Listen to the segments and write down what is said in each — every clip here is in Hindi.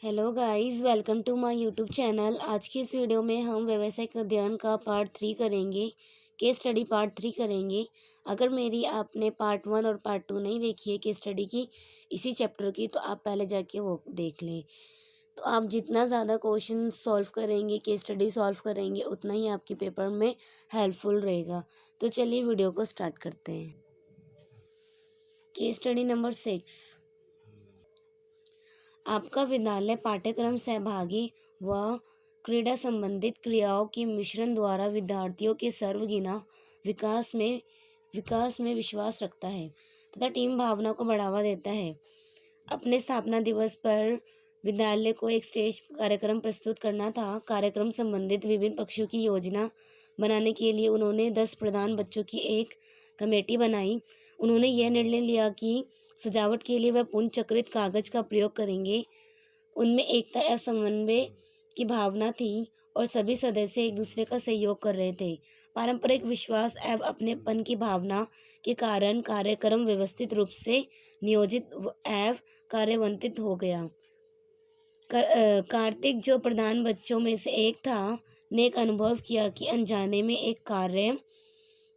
Hello guys, welcome to my YouTube channel. आज की इस वीडियो में हम व्यावसायिक अध्ययन का पार्ट 3 करेंगे। केस स्टडी पार्ट 3 करेंगे। अगर मेरी आपने पार्ट 1 और पार्ट 2 नहीं देखी है केस स्टडी की इसी चैप्टर की, तो आप पहले जाके वो देख लें। तो आप जितना ज़्यादा क्वेश्चन सॉल्व करेंगे, केस स्टडी सॉल्व करेंगे, उतना ही आपके पेपर में हेल्पफुल रहेगा। तो चलिए वीडियो को स्टार्ट करते हैं। Case study number 6। आपका विद्यालय पाठ्यक्रम सहभागी व क्रीड़ा संबंधित क्रियाओं के मिश्रण द्वारा विद्यार्थियों के सर्वगिना विकास में विश्वास रखता है तथा टीम भावना को बढ़ावा देता है। अपने स्थापना दिवस पर विद्यालय को एक स्टेज कार्यक्रम प्रस्तुत करना था। कार्यक्रम संबंधित विभिन्न पक्षों की योजना बनाने के लिए उन्होंने 10 प्रधान बच्चों की एक कमेटी बनाई। उन्होंने यह निर्णय लिया कि सजावट के लिए वह पुनर्चक्रित कागज का प्रयोग करेंगे। उनमें एकता एवं समन्वय की भावना थी और सभी सदस्य एक दूसरे का सहयोग कर रहे थे। पारंपरिक विश्वास एवं अपनेपन की भावना के कारण कार्यक्रम व्यवस्थित रूप से नियोजित एवं कार्यान्वित हो गया। कार्तिक, जो प्रधान बच्चों में से एक था, ने एक अनुभव किया कि अनजाने में एक कार्य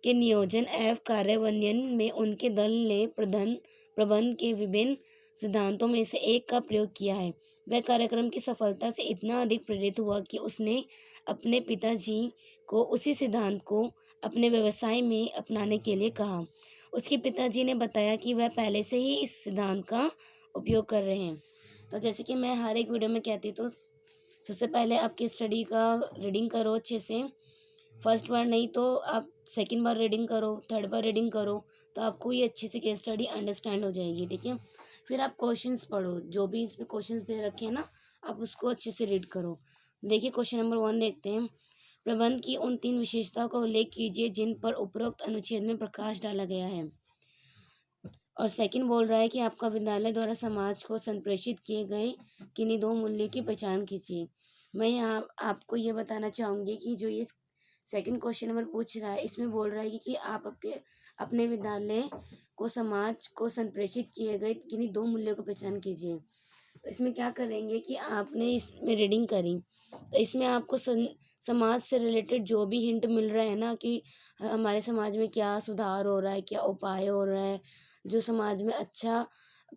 के नियोजन एवं कार्यान्वयन में उनके दल ने प्रबंध के विभिन्न सिद्धांतों में से एक का प्रयोग किया है। वह कार्यक्रम की सफलता से इतना अधिक प्रेरित हुआ कि उसने अपने पिताजी को उसी सिद्धांत को अपने व्यवसाय में अपनाने के लिए कहा। उसके पिताजी ने बताया कि वह पहले से ही इस सिद्धांत का उपयोग कर रहे हैं। तो जैसे कि मैं हर एक वीडियो में कहती, तो सबसे पहले आपकी स्टडी का रीडिंग करो अच्छे से। फर्स्ट बार नहीं तो आप सेकंड बार रीडिंग करो, थर्ड बार रीडिंग करो, तो आपको ये अच्छे से केस स्टडी अंडरस्टैंड हो जाएगी। ठीक है, फिर आप क्वेश्चंस पढ़ो, जो भी इसमें क्वेश्चंस दे रखे हैं ना, आप उसको अच्छे से रीड करो। देखिए क्वेश्चन नंबर 1 देखते हैं। प्रबंध की उन 3 विशेषताओं का उल्लेख कीजिए जिन पर उपरोक्त अनुच्छेद में प्रकाश डाला गया है। और सेकंड बोल रहा है कि आपका विद्यालय द्वारा समाज को संप्रेषित किए गए किन्हीं 2 मूल्यों की पहचान कीजिए। मैं यहाँ आपको ये बताना चाहूँगी कि जो ये सेकंड क्वेश्चन नंबर पूछ रहा है, इसमें बोल रहा है कि आप अपने विद्यालय को समाज को संप्रेषित किए गए किन्हीं 2 मूल्यों की पहचान कीजिए। तो इसमें क्या करेंगे कि आपने इसमें रीडिंग करी, तो इसमें आपको समाज से रिलेटेड जो भी हिंट मिल रहा है ना, कि हमारे समाज में क्या सुधार हो रहा है, क्या उपाय हो रहा है, जो समाज में अच्छा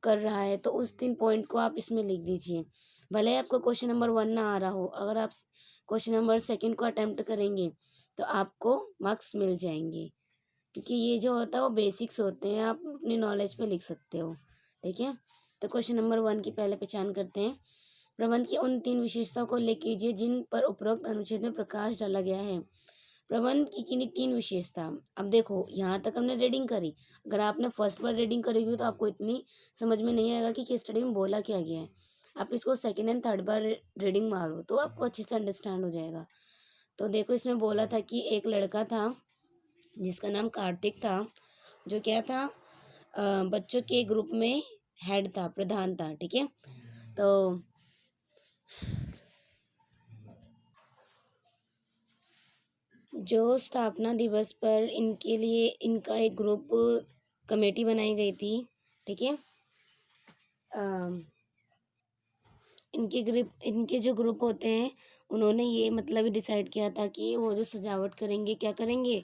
कर रहा है, तो उस 3 पॉइंट को आप इसमें लिख दीजिए। भले ही आपको क्वेश्चन नंबर 1 ना आ रहा हो, अगर आप क्वेश्चन नंबर 2 को अटेम्प्ट करेंगे तो आपको मार्क्स मिल जाएंगे, क्योंकि ये जो होता है वो बेसिक्स होते हैं, आप अपनी नॉलेज पे लिख सकते हो। ठीक है, तो क्वेश्चन नंबर 1 की पहले पहचान करते हैं। प्रबंध की उन 3 विशेषताओं को उल्लेख कीजिए जिन पर उपरोक्त अनुच्छेद में प्रकाश डाला गया है। प्रबंध की किन्हीं 3 विशेषता। अब देखो, यहाँ तक हमने रीडिंग करी। अगर आपने फर्स्ट बार रीडिंग करी हुई तो आपको इतनी समझ में नहीं आएगा कि केस स्टडी में बोला क्या गया है। आप इसको second and third bar reading मारो तो आपको अच्छे से अंडरस्टैंड हो जाएगा। तो देखो, इसमें बोला था कि एक लड़का था जिसका नाम कार्तिक था, जो क्या था, बच्चों के ग्रुप में हेड था, प्रधान था। ठीक है, तो जो स्थापना दिवस पर इनके लिए इनका एक ग्रुप कमेटी बनाई गई थी। ठीक है, इनके जो ग्रुप होते हैं, उन्होंने ये मतलब डिसाइड किया था कि वो जो सजावट करेंगे, क्या करेंगे,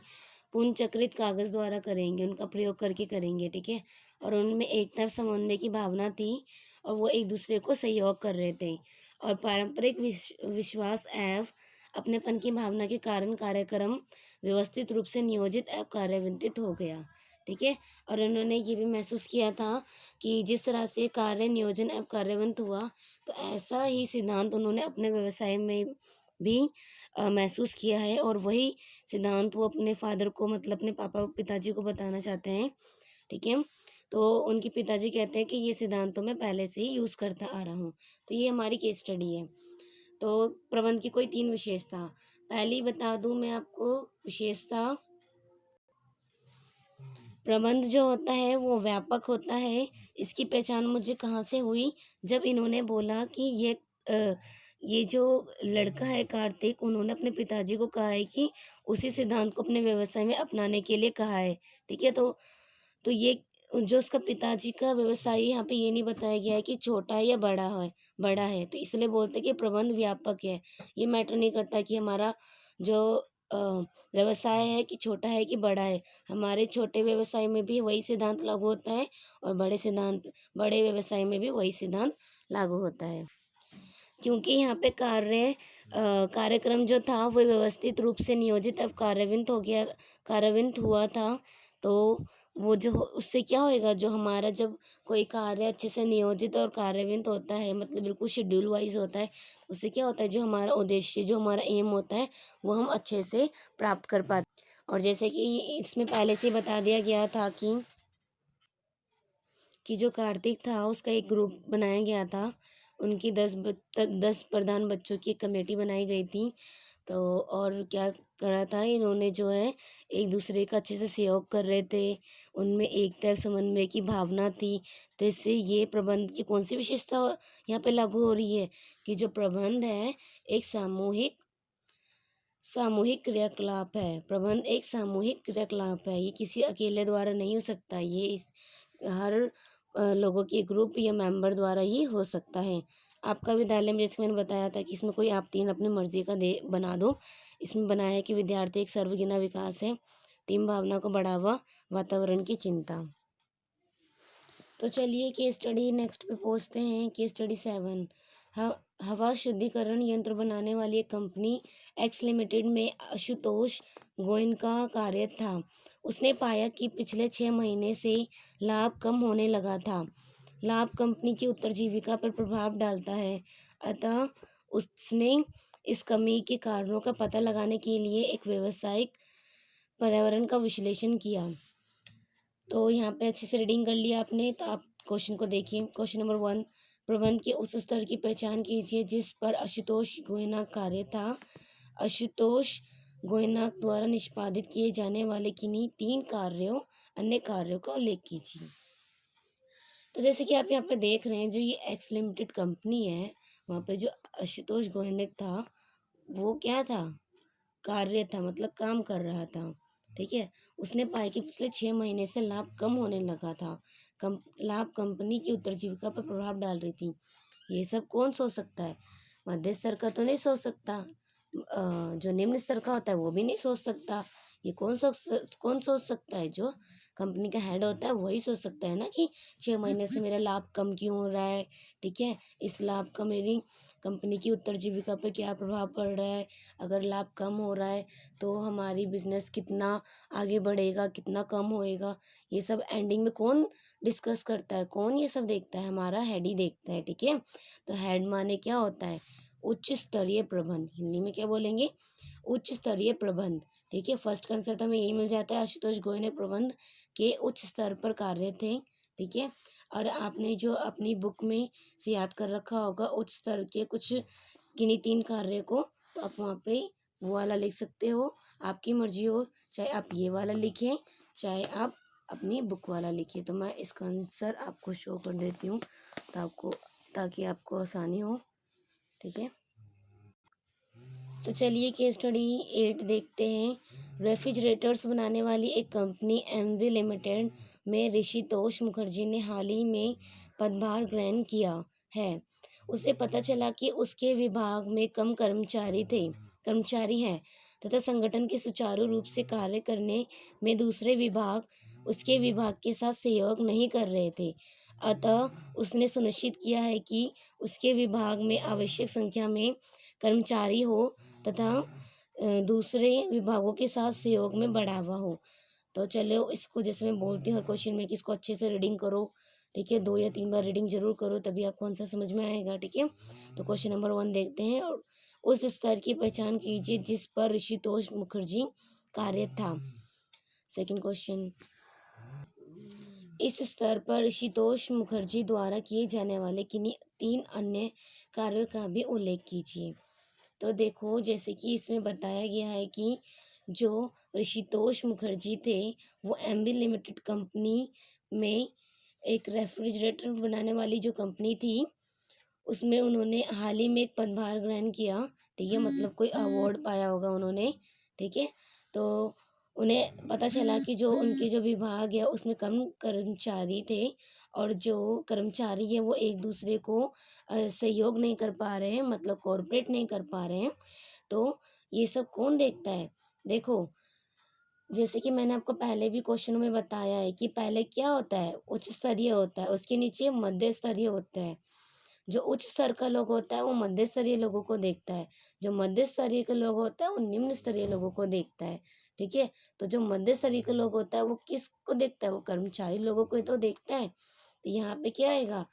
पुनर्चक्रित कागज द्वारा करेंगे, उनका प्रयोग करके करेंगे। ठीक है, और उनमें एकता समन्वय की भावना थी और वो एक दूसरे को सहयोग कर रहे थे। और पारंपरिक विश्वास एवं अपनेपन की भावना के कारण कार्यक्रम व्यवस्थित रूप से नियोजित एवं कार्यान्वित हो गया। ठीक है, और उन्होंने ये भी महसूस किया था कि जिस तरह से कार्य नियोजन एवं कार्यान्वित हुआ, तो ऐसा ही सिद्धांत उन्होंने अपने व्यवसाय में भी महसूस किया है। और वही सिद्धांत वो अपने फादर को, मतलब अपने पिताजी को बताना चाहते हैं। ठीक है, तो उनके पिताजी कहते हैं कि ये सिद्धांत तो मैं पहले से ही यूज़ करता आ रहा हूँ। तो ये हमारी केस स्टडी है। तो प्रबंध की कोई 3 विशेषता। पहली बता दूं मैं आपको विशेषता, प्रबंध जो होता है वो व्यापक होता है। इसकी पहचान मुझे कहाँ से हुई, जब इन्होंने बोला कि ये जो लड़का है कार्तिक, उन्होंने अपने पिताजी को कहा है कि उसी सिद्धांत को अपने व्यवसाय में अपनाने के लिए कहा है। ठीक है, तो ये जो उसका पिताजी का व्यवसाय यहाँ पे ये नहीं बताया गया है कि छोटा है या बड़ा है, तो इसलिए बोलते हैं कि प्रबंध व्यापक है। ये मैटर नहीं करता कि हमारा जो अ, व्यवसाय है कि छोटा है कि बड़ा है। हमारे छोटे व्यवसाय में भी वही सिद्धांत लागू होता है और बड़े व्यवसाय में भी वही सिद्धांत लागू होता है। क्योंकि यहाँ पे कार्यक्रम जो था वो व्यवस्थित रूप से नियोजित अब कार्यान्वित हुआ था। तो वो उससे क्या होएगा, जो हमारा जब कोई कार्य अच्छे से नियोजित और कार्यान्वित होता है, मतलब बिल्कुल शेड्यूल वाइज होता है, उससे क्या होता है, जो हमारा उद्देश्य, जो हमारा एम होता है, वो हम अच्छे से प्राप्त कर पाते। और जैसे कि इसमें पहले से बता दिया गया था कि जो कार्तिक था उसका एक ग्रुप बनाया गया था। उनकी 10 प्रधान बच्चों की एक कमेटी बनाई गई थी। तो और क्या करा था इन्होंने, जो है एक दूसरे का अच्छे से सहयोग कर रहे थे। उनमें एकता समन्वय की भावना थी। तो इससे ये प्रबंध की कौन सी विशेषता यहाँ पे लागू हो रही है कि जो प्रबंध है एक सामूहिक क्रियाकलाप है। प्रबंध एक सामूहिक क्रियाकलाप है, ये किसी अकेले द्वारा नहीं हो सकता। ये इस हर लोगों के ग्रुप या मेंबर द्वारा ही हो सकता है। आपका विद्यालय में जैसे मैंने बताया था कि इसमें कोई आप 3 अपनी मर्जी का दे बना दो। इसमें बनाया है कि विद्यार्थी एक सर्वगिना विकास है, टीम भावना को बढ़ावा, वातावरण की चिंता। तो चलिए केस स्टडी नेक्स्ट पे पहुंचते हैं। केस स्टडी 7, हवा शुद्धिकरण यंत्र बनाने वाली एक कंपनी एक्स लिमिटेड में आशुतोष गोयन का कार्य था। उसने पाया कि पिछले 6 महीने से लाभ कम होने लगा था। लाभ कंपनी की उत्तरजीविका पर प्रभाव डालता है, अतः उसने इस कमी के कारणों का पता लगाने के लिए एक व्यावसायिक पर्यावरण का विश्लेषण किया। तो यहाँ पे अच्छे से रीडिंग कर लिया आपने, तो आप क्वेश्चन को देखिए। क्वेश्चन नंबर 1, प्रबंध के उस स्तर की पहचान कीजिए जिस पर आशुतोष गोयना कार्य था। आशुतोष गोयना द्वारा निष्पादित किए जाने वाले किन्हीं 3 अन्य कार्यों का उल्लेख कीजिए। तो जैसे कि आप यहाँ पे देख रहे हैं, जो ये एक्स लिमिटेड कंपनी है, वहाँ पे जो आशुतोष गोयनक था वो क्या था, कार्य था, मतलब काम कर रहा था। ठीक है। उसने पाया कि पिछले 6 महीने से लाभ कम होने लगा था। लाभ कंपनी की उत्तरजीविका पर प्रभाव डाल रही थी। ये सब कौन सोच सकता है? मध्य स्तर का तो नहीं सोच सकता, जो निम्न स्तर का होता है वो भी नहीं सोच सकता। ये कौन सोच सकता है? जो कंपनी का हेड होता है वही सोच सकता है ना कि 6 महीने से मेरा लाभ कम क्यों हो रहा है। ठीक है, इस लाभ का मेरी कंपनी की उत्तरजीविका पे क्या प्रभाव पड़ रहा है। अगर लाभ कम हो रहा है तो हमारी बिजनेस कितना आगे बढ़ेगा, कितना कम होएगा, ये सब एंडिंग में कौन डिस्कस करता है, कौन ये सब देखता है? हमारा हेड ही देखता है। ठीक है, तो हेड माने क्या होता है? उच्च स्तरीय प्रबंध। हिंदी में क्या बोलेंगे? उच्च स्तरीय प्रबंध। ठीक है, फर्स्ट कंसेप्ट हमें यही मिल जाता है। आशुतोष गोयल प्रबंध के उच्च स्तर पर कार्य थे। ठीक है, और आपने जो अपनी बुक में से याद कर रखा होगा उच्च स्तर के कुछ किन्हीं 3 कार्य को, तो आप वहाँ पे वो वाला लिख सकते हो। आपकी मर्जी हो, चाहे आप ये वाला लिखें, चाहे आप अपनी बुक वाला लिखिए। तो मैं इसका आंसर आपको शो कर देती हूँ ताकि आपको आसानी हो। ठीक है, तो चलिए केस स्टडी 8 देखते हैं। रेफ्रिजरेटर्स बनाने वाली एक कंपनी एमवी लिमिटेड में ऋषितोष मुखर्जी ने हाल ही में पदभार ग्रहण किया है। उसे पता चला कि उसके विभाग में कम कर्मचारी हैं तथा संगठन के सुचारू रूप से कार्य करने में दूसरे विभाग उसके विभाग के साथ सहयोग नहीं कर रहे थे। अतः उसने सुनिश्चित किया है कि उसके विभाग में आवश्यक संख्या में कर्मचारी हो तथा दूसरे विभागों के साथ सहयोग में बढ़ावा हो। तो चलो इसको जैसे मैं बोलती हूँ हर क्वेश्चन में कि इसको अच्छे से रीडिंग करो। ठीक है, 2 या 3 बार रीडिंग जरूर करो, तभी आपको आंसर समझ में आएगा। ठीक है, तो क्वेश्चन नंबर 1 देखते हैं। और उस स्तर की पहचान कीजिए जिस पर ऋषितोष मुखर्जी कार्य था। सेकंड क्वेश्चन, इस स्तर पर ऋषितोष मुखर्जी द्वारा किए जाने वाले किन्हीं 3 अन्य कार्यों का भी उल्लेख कीजिए। तो देखो, जैसे कि इसमें बताया गया है कि जो ऋषितोष मुखर्जी थे वो एमबी लिमिटेड कंपनी में एक रेफ्रिजरेटर बनाने वाली जो कंपनी थी उसमें उन्होंने हाल ही में एक पदभार ग्रहण किया। ठीक है, मतलब कोई अवार्ड पाया होगा उन्होंने। ठीक है, तो उन्हें पता चला कि जो उनके जो विभाग है उसमें कम कर्मचारी थे और जो कर्मचारी है वो एक दूसरे को सहयोग नहीं कर पा रहे हैं, मतलब कोऑपरेट नहीं कर पा रहे हैं। तो ये सब कौन देखता है? देखो, जैसे कि मैंने आपको पहले भी क्वेश्चन में बताया है कि पहले क्या होता है, उच्च स्तरीय होता है, उसके नीचे मध्य स्तरीय होता है। जो उच्च स्तर का लोग होता है वो मध्य स्तरीय लोगों को देखता है, जो मध्य स्तरीय के लोग होता है वो निम्न स्तरीय लोगों को देखता है। ठीक है, तो जो मध्य स्तरीय का लोग होता है वो किसको देखता है? वो कर्मचारी लोगों को ही तो देखता है। तो यहाँ पे क्या आएगा?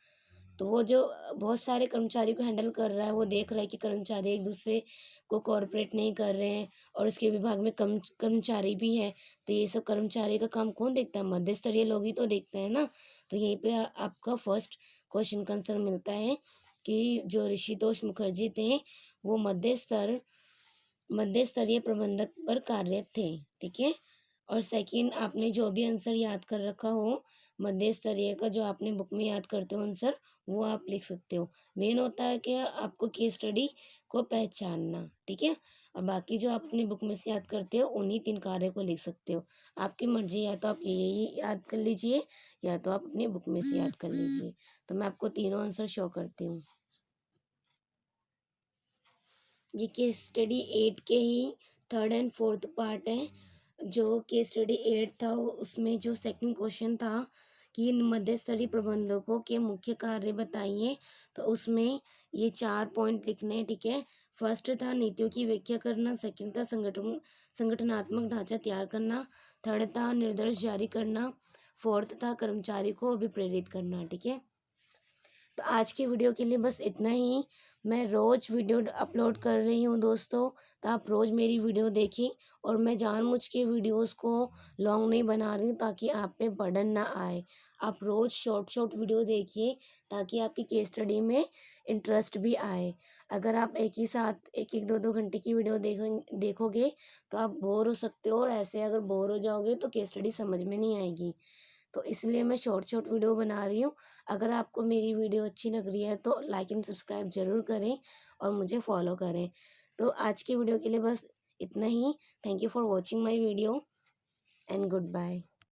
तो वो जो बहुत सारे कर्मचारी को हैंडल कर रहा है वो देख रहा है कि कर्मचारी एक दूसरे को कोऑपरेट नहीं कर रहे हैं और उसके विभाग में कम कर्मचारी भी हैं। तो ये सब कर्मचारी का काम कौन देखता है? मध्य स्तरीय लोग ही तो देखते हैं ना। तो यहीं पे आपका फर्स्ट क्वेश्चन का आंसर मिलता है कि जो ऋषितोष मुखर्जी थे वो मध्य स्तरीय प्रबंधक पर कार्यरत थे। ठीक है, और सेकंड, आपने जो भी आंसर याद कर रखा हो मध्य स्तरीय का, जो आपने बुक में याद करते हो आंसर, वो आप लिख सकते हो। मेन होता है कि आपको केस स्टडी को पहचानना। ठीक है, और बाकी जो आप अपनी बुक में से याद करते हो उन्हीं 3 कार्य को लिख सकते हो। आपकी मर्जी, या तो आप यही याद कर लीजिए या तो आप अपनी बुक में से याद कर लीजिए। तो मैं आपको तीनों आंसर शो करती हूँ। ये केस स्टडी 8 के ही थर्ड एंड फोर्थ पार्ट है। जो केस स्टडी 8 था उसमें जो सेकंड क्वेश्चन था कि मध्य स्तरीय प्रबंधकों के मुख्य कार्य बताइए, तो उसमें ये 4 पॉइंट लिखने हैं। ठीक है, फर्स्ट था नीतियों की व्याख्या करना, सेकंड था संगठनात्मक ढांचा तैयार करना, थर्ड था निर्देश जारी करना, फोर्थ था कर्मचारी को अभिप्रेरित करना। ठीक है, तो आज की वीडियो के लिए बस इतना ही। मैं रोज़ वीडियो अपलोड कर रही हूँ दोस्तों, तो आप रोज़ मेरी वीडियो देखें। और मैं जानबूझ के वीडियोस को लॉन्ग नहीं बना रही हूँ ताकि आप पे बर्डन ना आए। आप रोज़ शॉर्ट शॉर्ट वीडियो देखिए ताकि आपकी केस स्टडी में इंटरेस्ट भी आए। अगर आप एक ही साथ एक एक 2-2 घंटे की वीडियो देखोगे तो आप बोर हो सकते हो, और ऐसे अगर बोर हो जाओगे तो केस स्टडी समझ में नहीं आएगी। तो इसलिए मैं शॉर्ट शॉर्ट वीडियो बना रही हूँ। अगर आपको मेरी वीडियो अच्छी लग रही है तो लाइक एंड सब्सक्राइब ज़रूर करें और मुझे फॉलो करें। तो आज की वीडियो के लिए बस इतना ही। Thank you for watching my video and good bye.